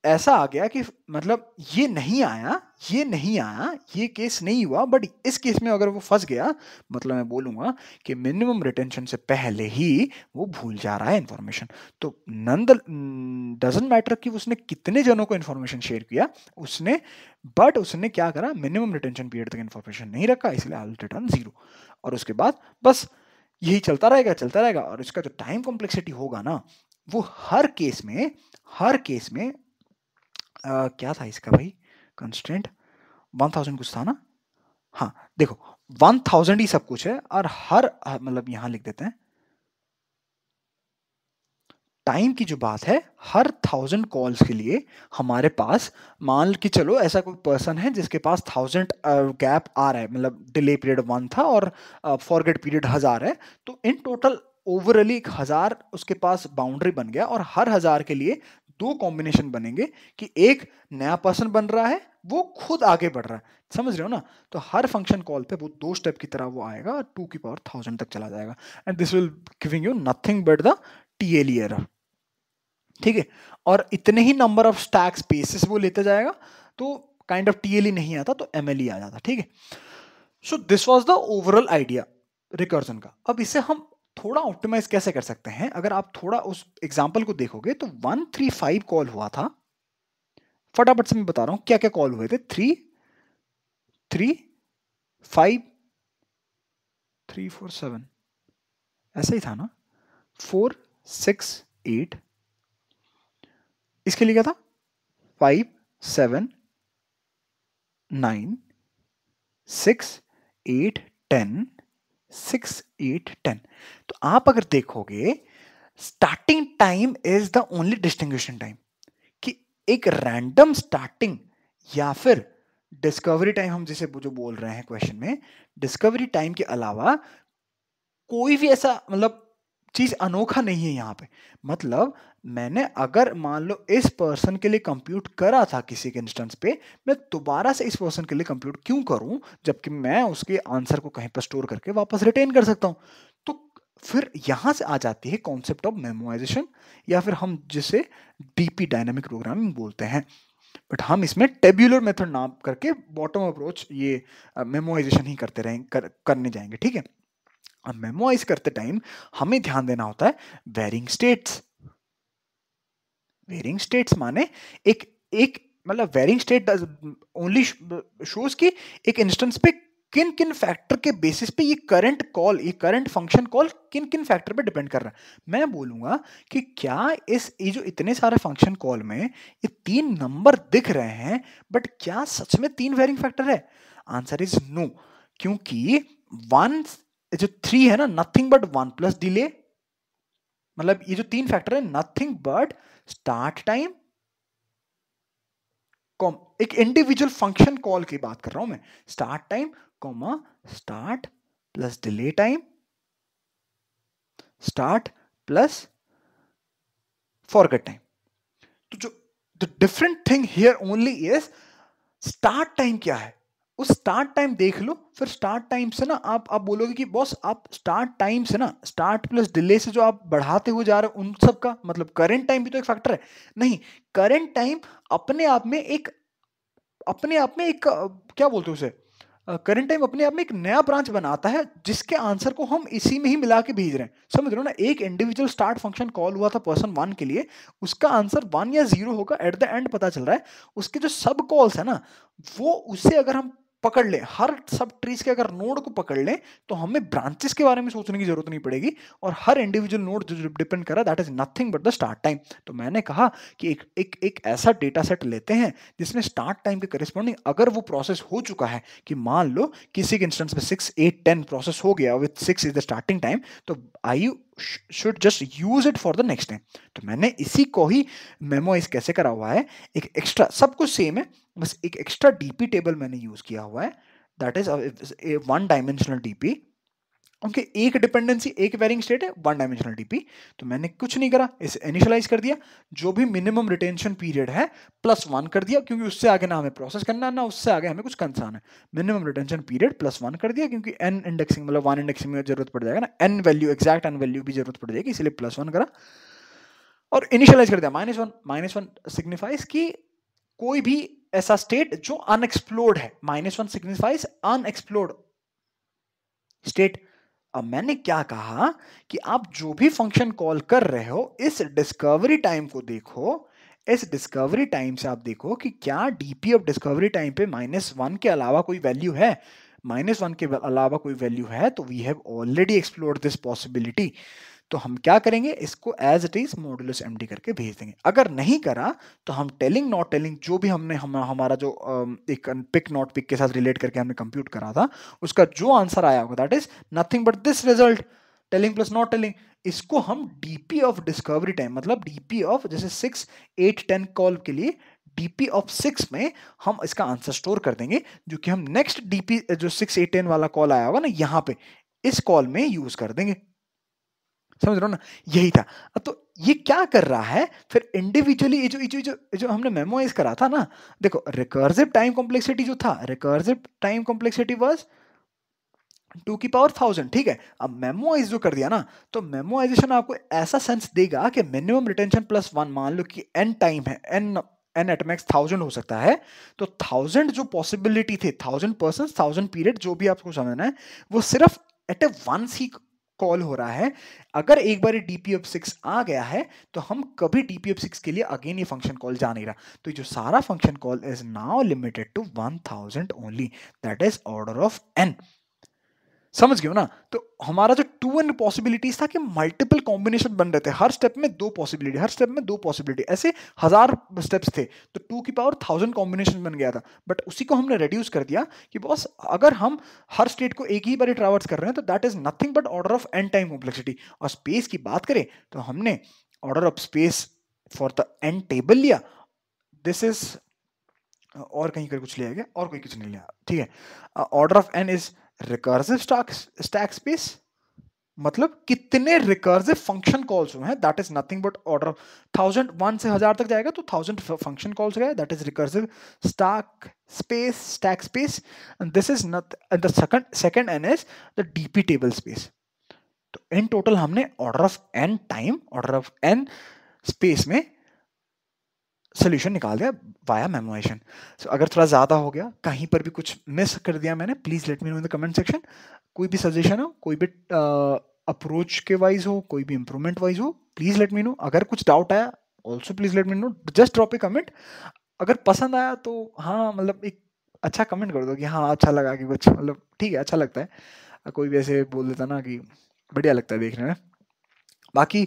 ऐसा आ गया कि मतलब ये नहीं आया, ये नहीं आया, ये केस नहीं हुआ, बट इस केस में अगर वो फंस गया, मतलब मैं बोलूंगा कि मिनिमम रिटेंशन से पहले ही वो भूल जा रहा है इंफॉर्मेशन। तो डजंट मैटर कि उसने कितने जनों को इंफॉर्मेशन शेयर किया, उसने बट उसने क्या करा, मिनिमम रिटेंशन पीरियड तक इंफॉर्मेशन नहीं रखा, इसलिए आई विल रिटर्न 0। और उसके बाद बस यही चलता रहेगा चलता रहेगा। और इसका जो टाइम कॉम्प्लेक्सिटी होगा ना, वो हर केस में क्या था इसका भाई कंस्ट्रेंट, 1000 कुछ था ना, हाँ देखो 1000 ही सब कुछ है। और हर मतलब यहां लिख देते हैं, टाइम की जो बात है, हर 1000 कॉल्स के लिए हमारे पास, मान के चलो ऐसा कोई पर्सन है जिसके पास 1000 गैप आ रहा है, मतलब डिले पीरियड 1 था और फॉरगेट पीरियड 1000 है, तो इन टोटल ओवरऑली 1000 उसके पास बाउंड्री बन गया। और हर 1000 के लिए 2 कॉम्बिनेशन बनेंगे कि एक नया पर्सन बन रहा है, वो खुद आगे बढ़ रहा है, समझ रहे हो ना। तो हर फंक्शन कॉल पे वो 2 स्टेप की तरह वो आएगा और 2 की पावर 1000 तक चला जाएगा, and this will giving you nothing but the TLE error, ठीक है। और इतने ही नंबर ऑफ स्टैक स्पेसेस वो लेते जाएगा, तो काइंड ऑफ TLE नहीं आता तो MLE आ जाता, ठीक है। So this was the overall idea recursion का। अब इसे हम थोड़ा ऑप्टिमाइज कैसे कर सकते हैं, अगर आप थोड़ा उस एग्जांपल को देखोगे तो 135 कॉल हुआ था, फटाफट से मैं बता रहा हूं क्या क्या कॉल हुए थे। 3 3 5 3 4 7 ऐसा ही था ना, 4 6 8, इसके लिए क्या था 5 7 9 6 8 10 6 8 10। तो आप अगर देखोगे starting time is the only distinguishing time, कि एक रैंडम स्टार्टिंग या फिर डिस्कवरी टाइम, हम जिसे जो बोल रहे हैं क्वेश्चन में, डिस्कवरी टाइम के अलावा कोई भी ऐसा मतलब चीज अनोखा नहीं है यहाँ पे। मतलब मैंने अगर मान लो इस पर्सन के लिए कंप्यूट करा था किसी के इंस्टेंस पे, मैं दोबारा से इस पर्सन के लिए कंप्यूट क्यों करूं, जबकि मैं उसके आंसर को कहीं पर स्टोर करके वापस रिटेन कर सकता हूं। तो फिर यहां से आ जाती है कॉन्सेप्ट ऑफ मेमोराइजेशन, या फिर हम जिसे DP डायनामिक प्रोग्रामिंग बोलते हैं। बट हम इसमें टेब्यूलर मेथड नाम करके बॉटम अप्रोच ये मेमोराइजेशन ही करते रहेंगे, करने जाएंगे, ठीक है। अब मेमोराइज करते टाइम हमें ध्यान देना होता है वेरिंग स्टेट्स। वेरिंग स्टेट्स माने एक एक मतलब वेरिंग स्टेट ओनली शोज की एक इंस्टेंस पे किन किन फैक्टर के बेसिस पे ये करंट फंक्शन कॉल किन किन फैक्टर पे डिपेंड कर रहा है। मैं बोलूंगा कि क्या ये जो इतने सारे फंक्शन कॉल में ये 3 नंबर दिख रहे हैं, बट क्या सच में 3 वेरिंग फैक्टर है? आंसर इज नो, क्योंकि 1 जो 3 है ना, नथिंग बट 1 प्लस डिले, मतलब ये जो 3 फैक्टर है नथिंग बट स्टार्ट टाइम, एक इंडिविजुअल फंक्शन कॉल की बात कर रहा हूं मैं, start time comma start plus delay time, start plus forget time. तो जो the different thing here only is start time क्या है, उस स्टार्ट टाइम देख लो, फिर स्टार्ट टाइम से ना आप बोलोगे कि बॉस आप स्टार्ट टाइम से ना स्टार्ट प्लस डिले से जो आप बढ़ाते हुए जा रहे हो उन सब का मतलब करंट टाइम भी तो एक फैक्टर है। नहीं, करंट टाइम अपने आप में एक क्या बोलते हैं उसे, करंट टाइम अपने आप में एक नया ब्रांच बनाता है जिसके आंसर को हम इसी में ही मिला के भेज रहे हैं। समझ रहे हो ना, एक इंडिविजुअल स्टार्ट फंक्शन कॉल हुआ था पर्सन 1 के लिए, उसका आंसर 1 या 0 होगा, एट द एंड पता चल रहा है उसके जो सब कॉल्स है ना, वो उसे अगर हम पकड़ लें, हर सब ट्रीज के अगर नोड को पकड़ लें, तो हमें ब्रांचेस के बारे में सोचने की जरूरत नहीं पड़ेगी, और हर इंडिविजुअल नोड जो डिपेंड कर रहा है that is nothing but the start time. तो मैंने कहा कि एक ऐसा डेटा सेट लेते हैं जिसमें स्टार्ट टाइम के करिस्पॉन्डिंग अगर वो प्रोसेस हो चुका है, कि मान लो किसी के इंस्टेंस में 6 8 10 प्रोसेस हो गया with 6 is the starting time, तो I should just use it for the next time. तो मैंने इसी को ही मेमोइज कैसे करा हुआ है, एक एक्स्ट्रा, सब कुछ सेम है, बस एक एक्स्ट्रा डीपी टेबल मैंने यूज किया हुआ है, that is 1 dimensional DP. Okay, एक डिपेंडेंसी एक वेरिंग स्टेट है, 1 डायमेंशनल डीपी। तो मैंने कुछ नहीं करा, इसे इनिशियलाइज कर दिया, जो भी मिनिमम रिटेंशन पीरियड है +1 कर दिया, क्योंकि उससे आगे ना हमें प्रोसेस करना ना उससे आगे हमें कुछ कंसर्न है। मिनिमम रिटेंशन पीरियड +1 कर दिया, क्योंकि n इंडेक्सिंग मतलब 1 इंडेक्सिंग में जरूरत पड़ जाएगा ना, n value exact n value भी जरूरत पड़ जाएगी, इसलिए +1 करा और इनिशियलाइज कर दिया -1। -1 सिग्निफाइज कि कोई भी ऐसा स्टेट जो अनएक्सप्लोर्ड है, -1 सिग्निफाइज अनएक्सप्लोर्ड स्टेट। अब मैंने क्या कहा कि आप जो भी फंक्शन कॉल कर रहे हो, इस डिस्कवरी टाइम को देखो, इस डिस्कवरी टाइम से आप देखो कि क्या डीपी ऑफ डिस्कवरी टाइम पे -1 के अलावा कोई वैल्यू है। -1 के अलावा कोई वैल्यू है तो we have already explored this possibility. तो हम क्या करेंगे, इसको as it is modulus MD करके भेज देंगे। अगर नहीं करा तो हम टेलिंग नॉट टेलिंग जो भी हमारा जो एक पिक नॉट पिक के साथ रिलेट करके हमने कंप्यूट करा था, उसका जो आंसर आया होगा that is nothing but this result, telling plus not telling. इसको हम डीपी ऑफ डिस्कवरी टाइम मतलब डीपी ऑफ जैसे 6 8 10 कॉल के लिए डीपी ऑफ 6 में हम इसका आंसर स्टोर कर देंगे, जो कि हम नेक्स्ट डीपी जो 6 8 10 वाला कॉल आया होगा ना यहाँ पे, इस कॉल में यूज कर देंगे। समझ रहे हो ना, यही था। तो ये क्या कर रहा है फिर इंडिविजुअली, ये जो हमने मेमोराइज करा था ना, देखो रिकर्सिव टाइम कॉम्प्लेक्सिटी जो था, रिकर्सिव टाइम कॉम्प्लेक्सिटी वाज 2 की पावर 1000, ठीक है। अब मेमोराइज जो कर दिया ना, तो मेमोराइजेशन आपको ऐसा सेंस देगा कि मिनिमम रिटेंशन +1, मान लो कि n टाइम है, n एट मैक्स 1000 हो सकता है, तो 1000 जो पॉसिबिलिटी थे, 1000 पर्सन 1000 पीरियड जो भी आपको समझना है, वो सिर्फ एट ए वंस ही कॉल हो रहा है। अगर एक बार डीपी ऑफ 6 आ गया है तो हम कभी डीपी ऑफ 6 के लिए अगेन ये फंक्शन कॉल जा नहीं रहा। तो जो सारा function call is now limited to 1000 only, that is order of n। समझ गए हो ना। तो हमारा जो 2n पॉसिबिलिटीज था कि मल्टीपल कॉम्बिनेशन बन रहे थे, हर स्टेप में 2 पॉसिबिलिटी, हर स्टेप में 2 पॉसिबिलिटी, ऐसे 1000 स्टेप्स थे, तो 2 की पावर 1000 कॉम्बिनेशन बन गया था। बट उसी को हमने रिड्यूस कर दिया कि बॉस अगर हम हर स्टेट को एक ही बार ट्रैवर्स कर रहे हैं तो that is nothing but order of n time complexity. और स्पेस की बात करें तो हमने order of space for the n table लिया, दिस इज, और कहीं कर कुछ लिया गया और कोई कुछ नहीं लिया, ठीक है। Order of n is recursive stack space, मतलब कितने रिकर्सिव फंक्शन कॉल्स हुए हैं, that is nothing but order of 1000, 1 से 1000 तक जाएगा तो 1000 फंक्शन कॉल्स गए, that is recursive stack space. And this is not the second n is the DP table space. तो इन टोटल हमने order of n time, order of n space में solution निकाल दिया वाया मेमोराइजेशन। सो अगर थोड़ा ज्यादा हो गया, कहीं पर भी कुछ मिस कर दिया मैंने, please let me know in the comment section. कोई भी सजेशन हो, कोई भी अप्रोच के वाइज हो, कोई भी इंप्रूवमेंट वाइज हो, प्लीज लेट मी नो। अगर कुछ डाउट आया also please let me know, just drop A comment. अगर पसंद आया तो हाँ, मतलब एक अच्छा कमेंट कर दो कि हाँ अच्छा लगा, कि कुछ मतलब ठीक है अच्छा लगता है। कोई भी ऐसे बोल देता ना कि बढ़िया लगता है देखने में। बाकी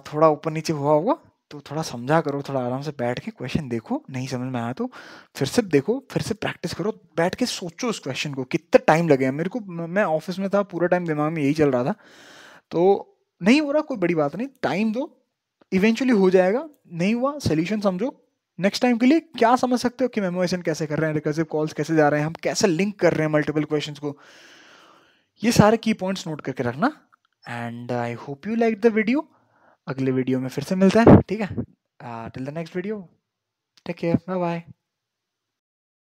थोड़ा ऊपर नीचे हुआ होगा तो थोड़ा समझा करो, थोड़ा आराम से बैठ के क्वेश्चन देखो, नहीं समझ में आया तो फिर से देखो, फिर से प्रैक्टिस करो, बैठ के सोचो उस क्वेश्चन को कितना टाइम लगेगा। मेरे को, मैं ऑफिस में था, पूरा टाइम दिमाग में यही चल रहा था, तो नहीं हो रहा कोई बड़ी बात नहीं, टाइम दो, इवेंचुअली हो जाएगा। नहीं हुआ, सोल्यूशन समझो, नेक्स्ट टाइम के लिए क्या समझ सकते हो कि मेमोराइजेशन कैसे कर रहे हैं, रिकर्सिव कॉल्स कैसे जा रहे हैं, हम कैसे लिंक कर रहे हैं मल्टीपल क्वेश्चंस को, ये सारे की पॉइंट्स नोट करके रखना। And I hope you like the video. अगले वीडियो में फिर से मिलता है, ठीक है? Till the next video, take care, bye bye.